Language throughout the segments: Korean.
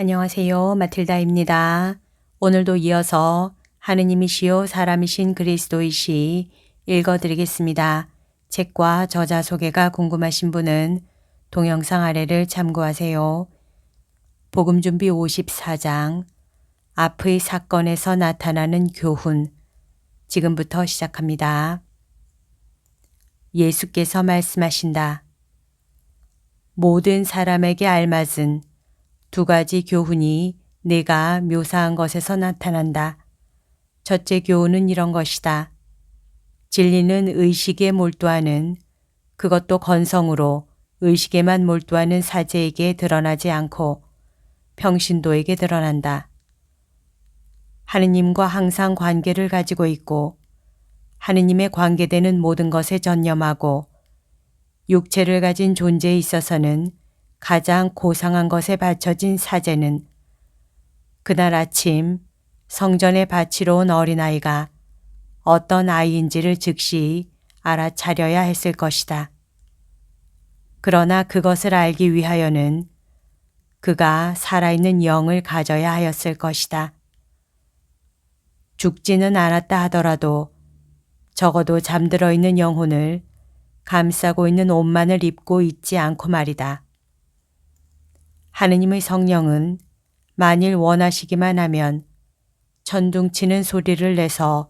안녕하세요. 마틸다입니다. 오늘도 이어서 하느님이시요 사람이신 그리스도이시 읽어드리겠습니다. 책과 저자 소개가 궁금하신 분은 동영상 아래를 참고하세요. 복음준비 54장 앞의 사건에서 나타나는 교훈 지금부터 시작합니다. 예수께서 말씀하신다. 모든 사람에게 알맞은 두 가지 교훈이 내가 묘사한 것에서 나타난다. 첫째 교훈은 이런 것이다. 진리는 의식에 몰두하는, 그것도 건성으로 의식에만 몰두하는 사제에게 드러나지 않고 평신도에게 드러난다. 하느님과 항상 관계를 가지고 있고 하느님의 관계되는 모든 것에 전념하고 육체를 가진 존재에 있어서는 가장 고상한 것에 바쳐진 사제는 그날 아침 성전에 바치러 온 어린아이가 어떤 아이인지를 즉시 알아차려야 했을 것이다. 그러나 그것을 알기 위하여는 그가 살아있는 영을 가져야 하였을 것이다. 죽지는 않았다 하더라도 적어도 잠들어 있는 영혼을 감싸고 있는 옷만을 입고 있지 않고 말이다. 하느님의 성령은 만일 원하시기만 하면 천둥치는 소리를 내서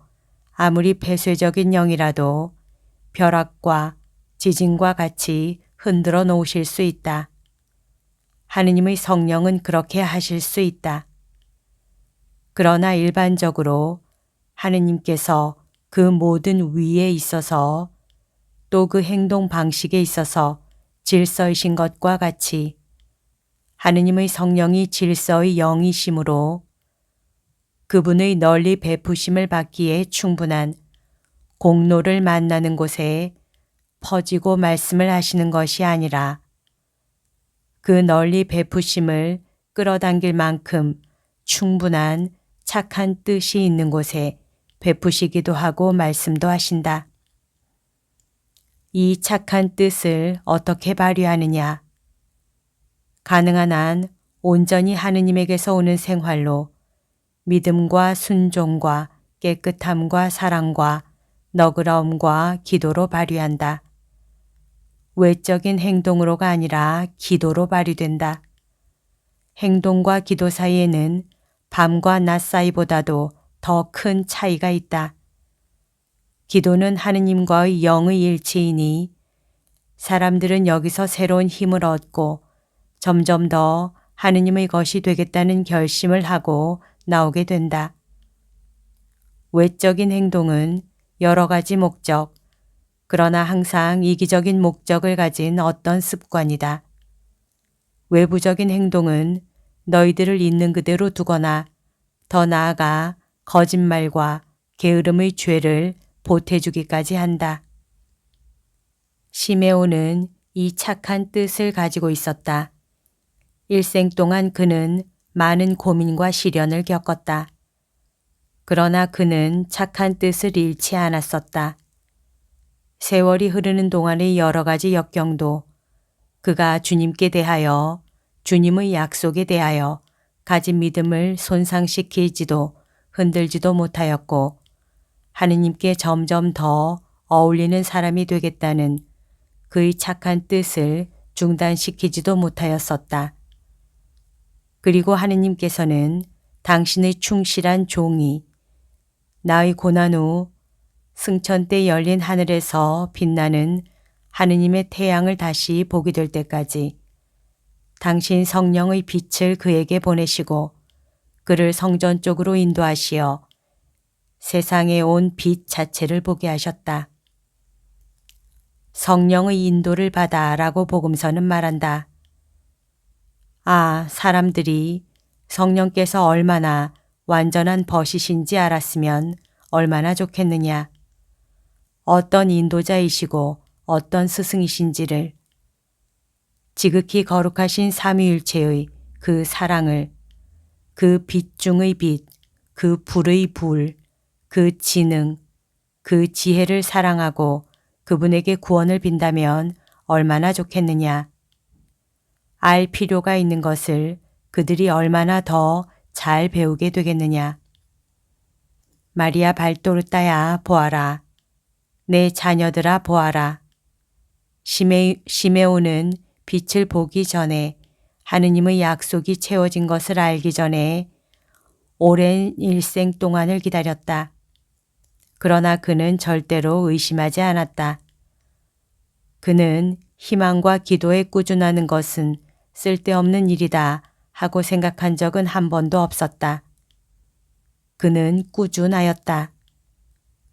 아무리 폐쇄적인 영이라도 벼락과 지진과 같이 흔들어 놓으실 수 있다. 하느님의 성령은 그렇게 하실 수 있다. 그러나 일반적으로 하느님께서 그 모든 위에 있어서 또 그 행동 방식에 있어서 질서이신 것과 같이 하느님의 성령이 질서의 영이시므로 그분의 널리 베푸심을 받기에 충분한 공로를 만나는 곳에 퍼지고 말씀을 하시는 것이 아니라 그 널리 베푸심을 끌어당길 만큼 충분한 착한 뜻이 있는 곳에 베푸시기도 하고 말씀도 하신다. 이 착한 뜻을 어떻게 발휘하느냐? 가능한 한 온전히 하느님에게서 오는 생활로 믿음과 순종과 깨끗함과 사랑과 너그러움과 기도로 발휘한다. 외적인 행동으로가 아니라 기도로 발휘된다. 행동과 기도 사이에는 밤과 낮 사이보다도 더 큰 차이가 있다. 기도는 하느님과의 영의 일치이니 사람들은 여기서 새로운 힘을 얻고 점점 더 하느님의 것이 되겠다는 결심을 하고 나오게 된다. 외적인 행동은 여러 가지 목적, 그러나 항상 이기적인 목적을 가진 어떤 습관이다. 외부적인 행동은 너희들을 있는 그대로 두거나 더 나아가 거짓말과 게으름의 죄를 보태주기까지 한다. 시메온은 이 착한 뜻을 가지고 있었다. 일생 동안 그는 많은 고민과 시련을 겪었다. 그러나 그는 착한 뜻을 잃지 않았었다. 세월이 흐르는 동안의 여러 가지 역경도 그가 주님께 대하여 주님의 약속에 대하여 가진 믿음을 손상시키지도 흔들지도 못하였고 하느님께 점점 더 어울리는 사람이 되겠다는 그의 착한 뜻을 중단시키지도 못하였었다. 그리고 하느님께서는 당신의 충실한 종이 나의 고난 후 승천 때 열린 하늘에서 빛나는 하느님의 태양을 다시 보게 될 때까지 당신 성령의 빛을 그에게 보내시고 그를 성전 쪽으로 인도하시어 세상에 온 빛 자체를 보게 하셨다. 성령의 인도를 받아라고 복음서는 말한다. 아, 사람들이 성령께서 얼마나 완전한 벗이신지 알았으면 얼마나 좋겠느냐. 어떤 인도자이시고 어떤 스승이신지를 지극히 거룩하신 삼위일체의 그 사랑을 그 빛 중의 빛, 그 불의 불, 그 지능, 그 지혜를 사랑하고 그분에게 구원을 빈다면 얼마나 좋겠느냐. 알 필요가 있는 것을 그들이 얼마나 더 잘 배우게 되겠느냐. 마리아 발도르타야 보아라. 내 자녀들아 보아라. 시메온은 빛을 보기 전에 하느님의 약속이 채워진 것을 알기 전에 오랜 일생 동안을 기다렸다. 그러나 그는 절대로 의심하지 않았다. 그는 희망과 기도에 꾸준하는 것은 쓸데없는 일이다 하고 생각한 적은 한 번도 없었다. 그는 꾸준하였다.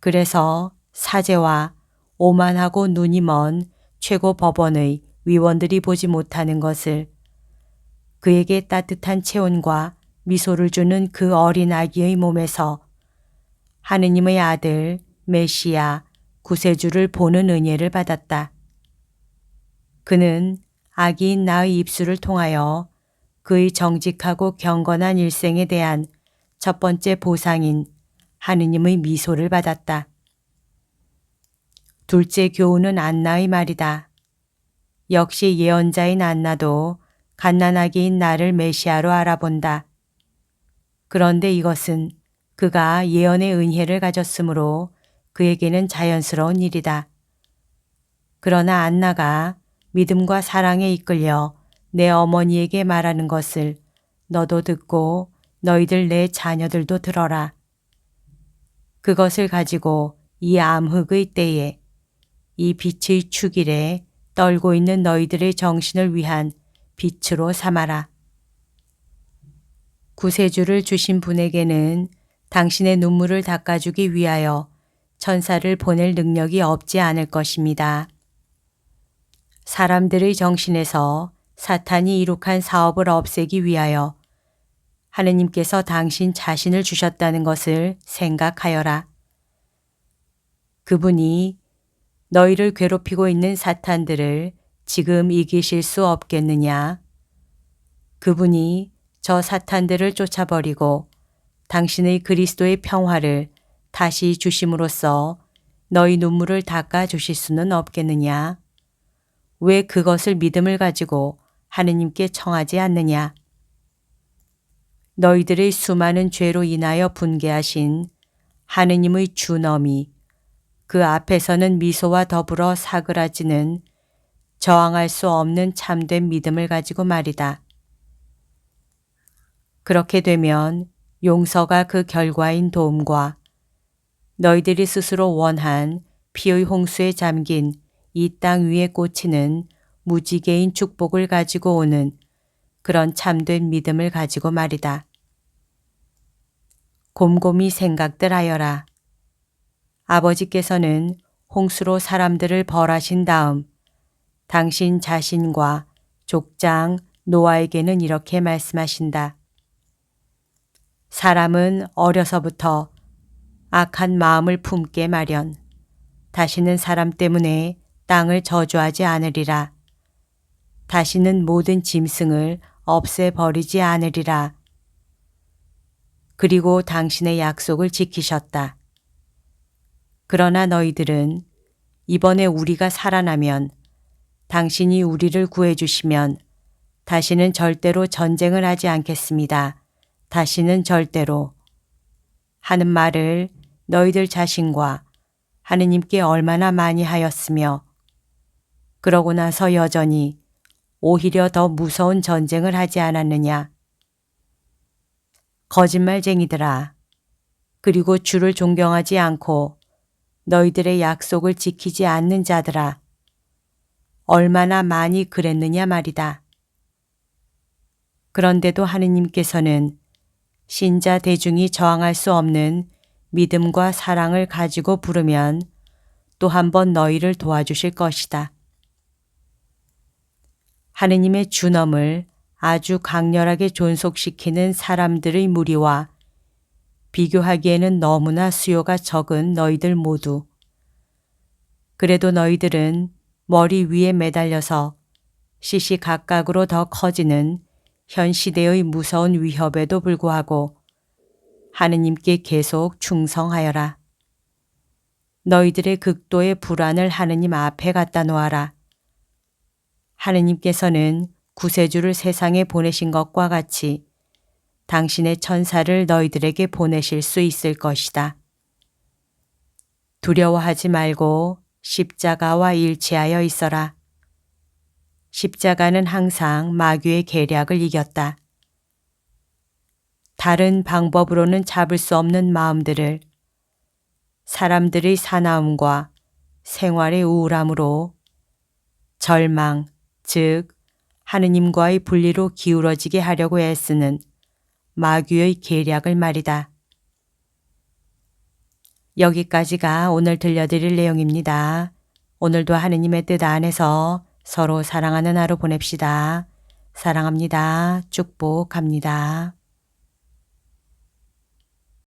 그래서 사제와 오만하고 눈이 먼 최고 법원의 위원들이 보지 못하는 것을, 그에게 따뜻한 체온과 미소를 주는 그 어린 아기의 몸에서 하느님의 아들 메시아 구세주를 보는 은혜를 받았다. 그는 아기인 나의 입술을 통하여 그의 정직하고 경건한 일생에 대한 첫 번째 보상인 하느님의 미소를 받았다. 둘째 교훈은 안나의 말이다. 역시 예언자인 안나도 갓난아기인 나를 메시아로 알아본다. 그런데 이것은 그가 예언의 은혜를 가졌으므로 그에게는 자연스러운 일이다. 그러나 안나가 믿음과 사랑에 이끌려 내 어머니에게 말하는 것을 너도 듣고 너희들 내 자녀들도 들어라. 그것을 가지고 이 암흑의 때에 이 빛의 축일에 떨고 있는 너희들의 정신을 위한 빛으로 삼아라. 구세주를 주신 분에게는 당신의 눈물을 닦아주기 위하여 천사를 보낼 능력이 없지 않을 것입니다. 사람들의 정신에서 사탄이 이룩한 사업을 없애기 위하여 하느님께서 당신 자신을 주셨다는 것을 생각하여라. 그분이 너희를 괴롭히고 있는 사탄들을 지금 이기실 수 없겠느냐? 그분이 저 사탄들을 쫓아버리고 당신의 그리스도의 평화를 다시 주심으로써 너희 눈물을 닦아 주실 수는 없겠느냐? 왜 그것을 믿음을 가지고 하느님께 청하지 않느냐? 너희들의 수많은 죄로 인하여 분개하신 하느님의 준엄이 그 앞에서는 미소와 더불어 사그라지는 저항할 수 없는 참된 믿음을 가지고 말이다. 그렇게 되면 용서가 그 결과인 도움과 너희들이 스스로 원한 피의 홍수에 잠긴 이 땅 위에 꽂히는 무지개인 축복을 가지고 오는 그런 참된 믿음을 가지고 말이다. 곰곰이 생각들 하여라. 아버지께서는 홍수로 사람들을 벌하신 다음 당신 자신과 족장 노아에게는 이렇게 말씀하신다. 사람은 어려서부터 악한 마음을 품게 마련. 다시는 사람 때문에 땅을 저주하지 않으리라. 다시는 모든 짐승을 없애버리지 않으리라. 그리고 당신의 약속을 지키셨다. 그러나 너희들은 이번에 우리가 살아나면 당신이 우리를 구해주시면 다시는 절대로 전쟁을 하지 않겠습니다. 다시는 절대로 하는 말을 너희들 자신과 하느님께 얼마나 많이 하였으며 그러고 나서 여전히 오히려 더 무서운 전쟁을 하지 않았느냐. 거짓말쟁이들아. 그리고 주를 존경하지 않고 너희들의 약속을 지키지 않는 자들아. 얼마나 많이 그랬느냐 말이다. 그런데도 하느님께서는 신자 대중이 저항할 수 없는 믿음과 사랑을 가지고 부르면 또 한 번 너희를 도와주실 것이다. 하느님의 준엄을 아주 강렬하게 존속시키는 사람들의 무리와 비교하기에는 너무나 수요가 적은 너희들 모두. 그래도 너희들은 머리 위에 매달려서 시시각각으로 더 커지는 현 시대의 무서운 위협에도 불구하고 하느님께 계속 충성하여라. 너희들의 극도의 불안을 하느님 앞에 갖다 놓아라. 하느님께서는 구세주를 세상에 보내신 것과 같이 당신의 천사를 너희들에게 보내실 수 있을 것이다. 두려워하지 말고 십자가와 일치하여 있어라. 십자가는 항상 마귀의 계략을 이겼다. 다른 방법으로는 잡을 수 없는 마음들을 사람들의 사나움과 생활의 우울함으로 절망, 즉 하느님과의 분리로 기울어지게 하려고 애쓰는 마귀의 계략을 말이다. 여기까지가 오늘 들려드릴 내용입니다. 오늘도 하느님의 뜻 안에서 서로 사랑하는 하루 보냅시다. 사랑합니다. 축복합니다.